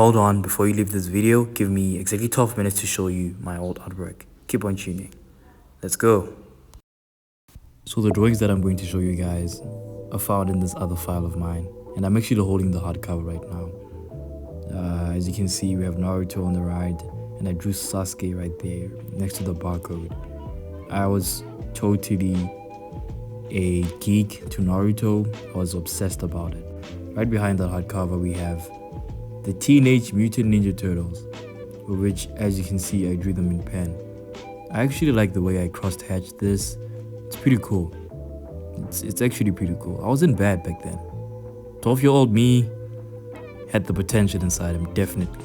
Hold on, before you leave this video, give me exactly 12 minutes to show you my old artwork. Keep on tuning. Let's go. So the drawings that I'm going to show you guys are found in this other file of mine, and I'm actually holding the hardcover right now. As you can see, we have Naruto on the right, and I drew Sasuke right there next to the barcode. I was totally a geek to Naruto. I was obsessed about it. Right behind that hardcover we have the Teenage Mutant Ninja Turtles, which, as you can see, I drew them in pen. I actually like the way I cross-hatched this. It's pretty cool. It's actually pretty cool. I wasn't bad back then. 12-year-old me had the potential inside him, definitely.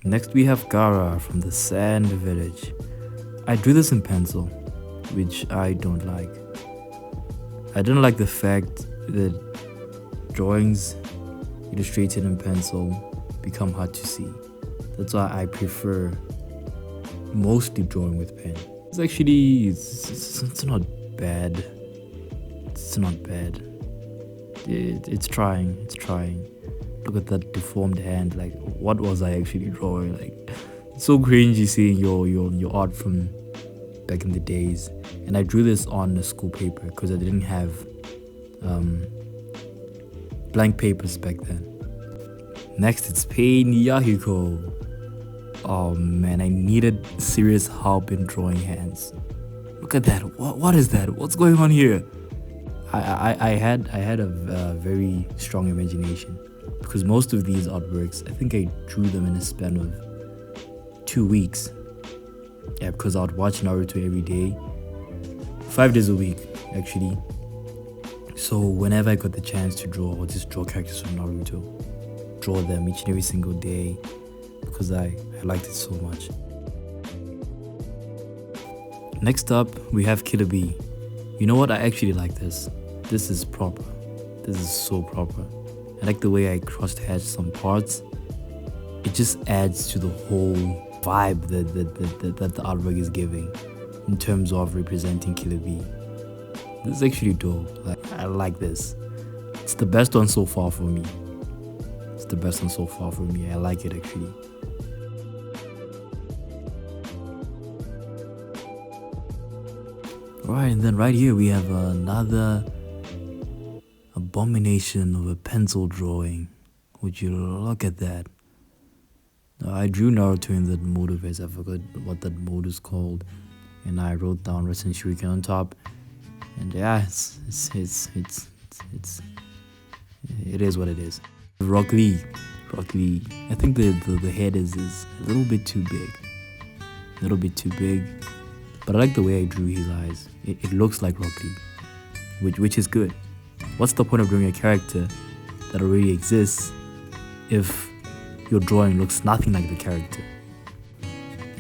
Next we have Gaara from the Sand Village. I drew this in pencil, which I don't like. I don't like the fact that drawings illustrated in pencil become hard to see. That's why I prefer mostly drawing with pen. It's actually, it's not bad. It's not bad. It's trying. Look at that deformed hand. Like, what was I actually drawing? Like, it's so cringy seeing your art from back in the days. And I drew this on a school paper because I didn't have blank papers back then. Next, it's Pain Yahiko. Oh man, I needed serious help in drawing hands. Look at that. What is that? What's going on here? I had a very strong imagination because most of these artworks, I think I drew them in a span of 2 weeks. Yeah, because I would watch Naruto every day, 5 days a week actually. So whenever I got the chance to draw, I'll just draw characters from Naruto, draw them each and every single day because I liked it so much. Next up, we have Killer Bee. You know what? I actually like this. This is proper. This is so proper. I like the way I cross-hatched some parts. It just adds to the whole vibe that the artwork is giving in terms of representing Killer Bee. This is actually dope. Like, I like this. It's the best one so far for me. It's the best one so far for me. I like it actually. Alright, and then right here we have another abomination of a pencil drawing. Would you look at that? I drew Naruto in that motivates. I forgot what that mode is called, and I wrote down Rasen Shuriken on top. And yeah, it is what it is. Rock Lee. I think the head is a little bit too big. But I like the way I drew his eyes. It looks like Rock Lee, which is good. What's the point of drawing a character that already exists if your drawing looks nothing like the character?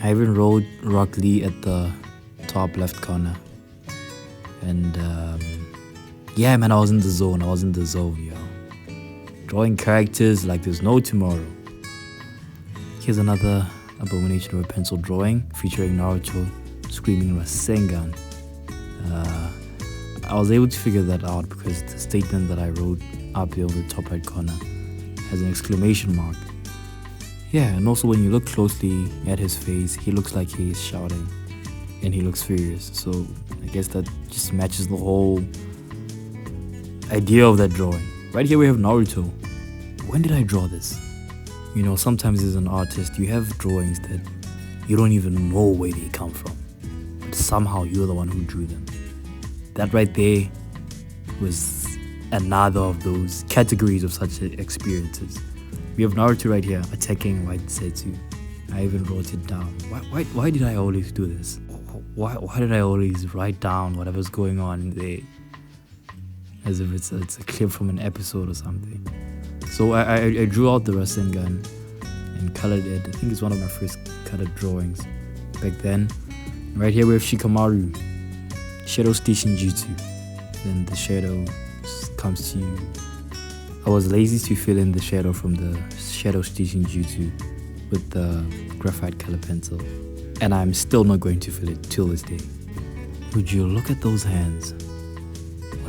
I even wrote Rock Lee at the top left corner. And yeah, man, I was in the zone, yo. Drawing characters like there's no tomorrow. Here's another abomination of a pencil drawing featuring Naruto screaming Rasengan. I was able to figure that out because the statement that I wrote up here on the top right corner has an exclamation mark. Yeah, and also when you look closely at his face, he looks like he is shouting and he looks furious. So I guess that just matches the whole idea of that drawing. Right here we have Naruto. When did I draw this? You know, sometimes as an artist, you have drawings that you don't even know where they come from, but somehow you're the one who drew them. That right there was another of those categories of such experiences. We have Naruto right here attacking White Setsu. I even wrote it down. Why did I always do this? Why did I always write down whatever's going on there as if it's a clip from an episode or something? So I drew out the Rasengan and colored it. I think it's one of my first colored drawings back then. Right here we have Shikamaru, Shadow Station Jutsu. Then the shadow comes to you. I was lazy to fill in the shadow from the Shadow Station Jutsu with the graphite color pencil, and I'm still not going to fill it till this day. Would you look at those hands?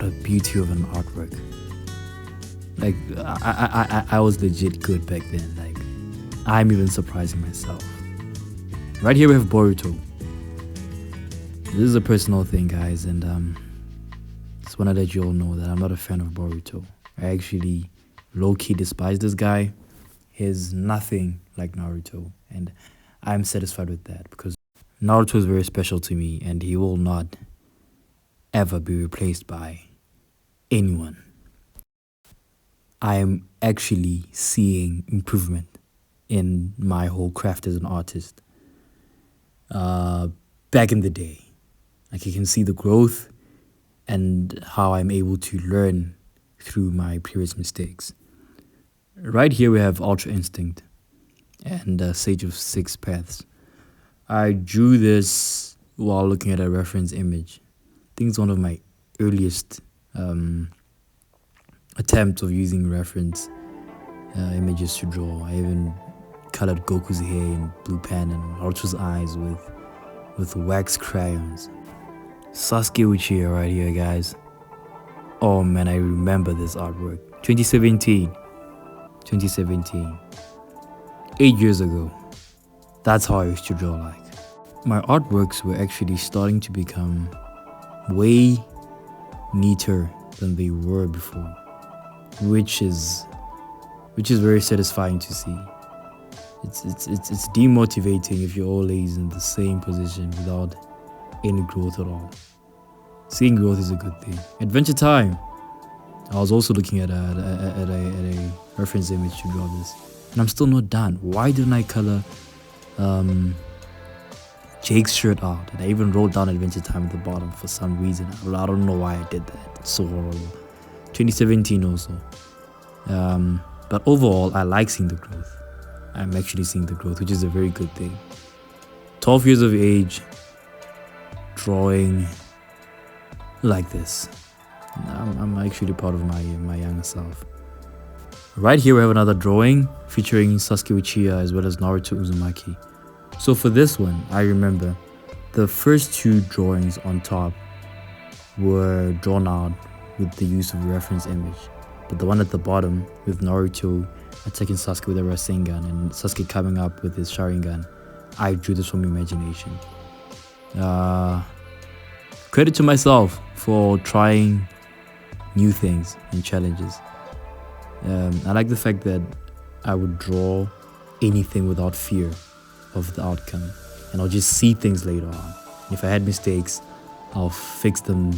what a beauty of an artwork. Like, I was legit good back then. Like, I'm even surprising myself. Right here we have Boruto. This is a personal thing, guys, and just want to let you all know that I'm not a fan of Boruto. I actually low-key despise this guy. He's nothing like Naruto, and I'm satisfied with that because Naruto is very special to me, and he will not ever be replaced by anyone. I am actually seeing improvement in my whole craft as an artist. Back in the day, like, you can see the growth and how I'm able to learn through my previous mistakes. Right here we have Ultra Instinct and Sage of Six Paths. I drew this while looking at a reference image. I think it's one of my earliest attempts of using reference images to draw. I even colored Goku's hair in blue pen and Naruto's eyes with wax crayons. Sasuke Uchiha right here, guys. Oh man, I remember this artwork. 2017. 8 years ago. That's how I used to draw like. My artworks were actually starting to become way neater than they were before, which is very satisfying to see. It's demotivating if you're always in the same position without any growth at all. Seeing growth is a good thing. Adventure Time. I was also looking at a reference image to draw this, and I'm still not done. Why didn't I color Jake's shirt out? And I even wrote down Adventure Time at the bottom for some reason. I don't know why I did that. It's so horrible. 2017 also. But overall, I like seeing the growth. I'm actually seeing the growth, which is a very good thing. 12 years of age, drawing like this. I'm actually proud of my younger self. Right here we have another drawing featuring Sasuke Uchiha as well as Naruto Uzumaki. So for this one, I remember the first two drawings on top were drawn out with the use of a reference image. But the one at the bottom with Naruto attacking Sasuke with a Rasengan and Sasuke coming up with his Sharingan, I drew this from imagination. Credit to myself for trying new things and challenges. I like the fact that I would draw anything without fear of the outcome, and I'll just see things later on. If I had mistakes, I'll fix them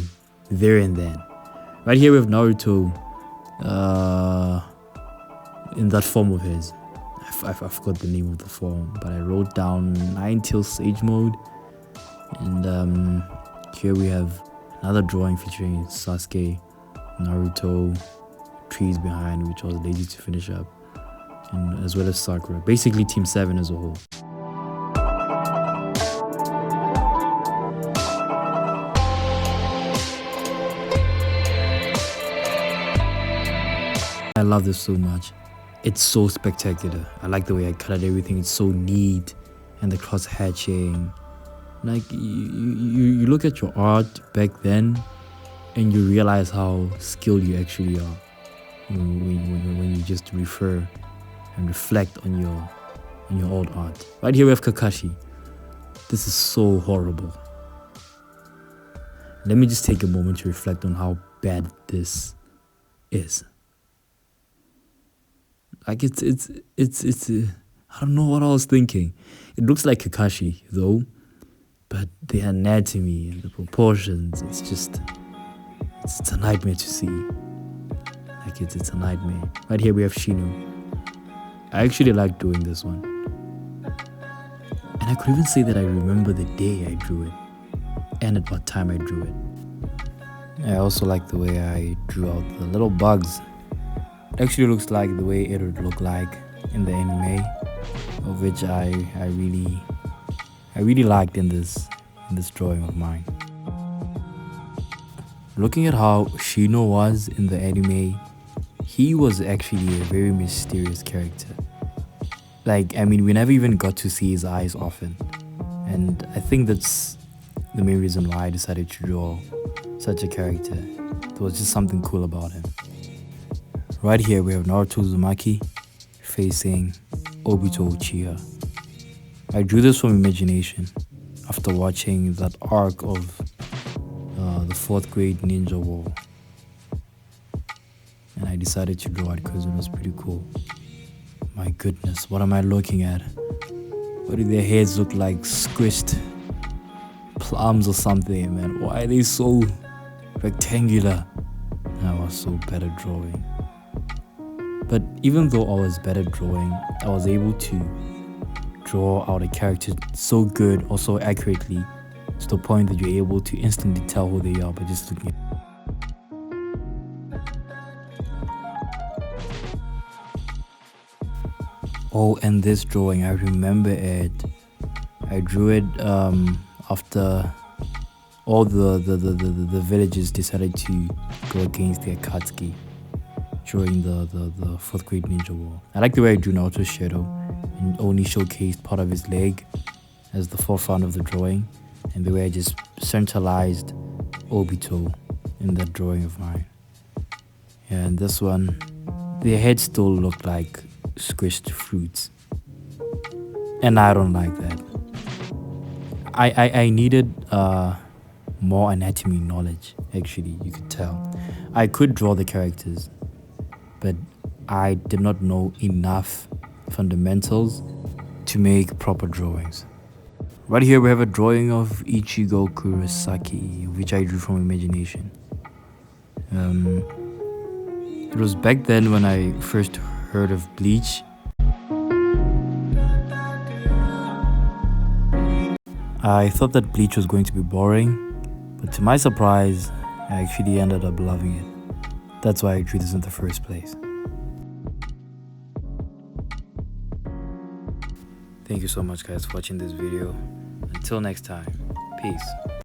there and then. Right here we have Naruto in that form of his. I forgot the name of the form, but I wrote down Nine-Tail Sage Mode. And here we have another drawing featuring Sasuke, Naruto, trees behind, which I was lazy to finish up, and as well as Sakura. Basically Team 7 as a whole. I love this so much. It's so spectacular. I like the way I colored everything. It's so neat, and the cross hatching. Like, you look at your art back then, and you realize how skilled you actually are when you just refer and reflect on your old art. Right here we have Kakashi. This is so horrible. Let me just take a moment to reflect on how bad this is. Like, it's I don't know what I was thinking. It looks like Kakashi though, but the anatomy and the proportions, it's a nightmare to see. Like, it's a nightmare. Right here we have Shino. I actually like doing this one, and I could even say that I remember the day I drew it and at what time I drew it. I also like the way I drew out the little bugs. It actually looks like the way it would look like in the anime, of which I really liked in this drawing of mine. Looking at how Shino was in the anime, he was actually a very mysterious character. Like, I mean, we never even got to see his eyes often, and I think that's the main reason why I decided to draw such a character. There was just something cool about him. Right here we have Naruto Uzumaki facing Obito Uchiha. I drew this from imagination after watching that arc of the 4th grade ninja war. And I decided to draw it because it was pretty cool. My goodness, what am I looking at? Why do their heads look like squished plums or something, man? Why are they so rectangular? I was so bad at drawing. But even though I was bad at drawing, I was able to draw out a character so good or so accurately to the point that you're able to instantly tell who they are by just looking at them. Oh, and this drawing, I remember it. I drew it after all the villagers decided to go against the Akatsuki during the 4th grade ninja war. I like the way I drew Naruto's shadow and only showcased part of his leg as the forefront of the drawing, and the way I just centralized Obito in that drawing of mine. And this one, their heads still look like squished fruits, and I don't like that. I needed more anatomy knowledge. Actually, you could tell I could draw the characters, but I did not know enough fundamentals to make proper drawings. Right here we have a drawing of Ichigo Kurosaki, which I drew from imagination. It was back then when I first heard of Bleach. I thought that Bleach was going to be boring, but to my surprise, I actually ended up loving it. That's why I drew this in the first place. Thank you so much guys for watching this video. Until next time, peace.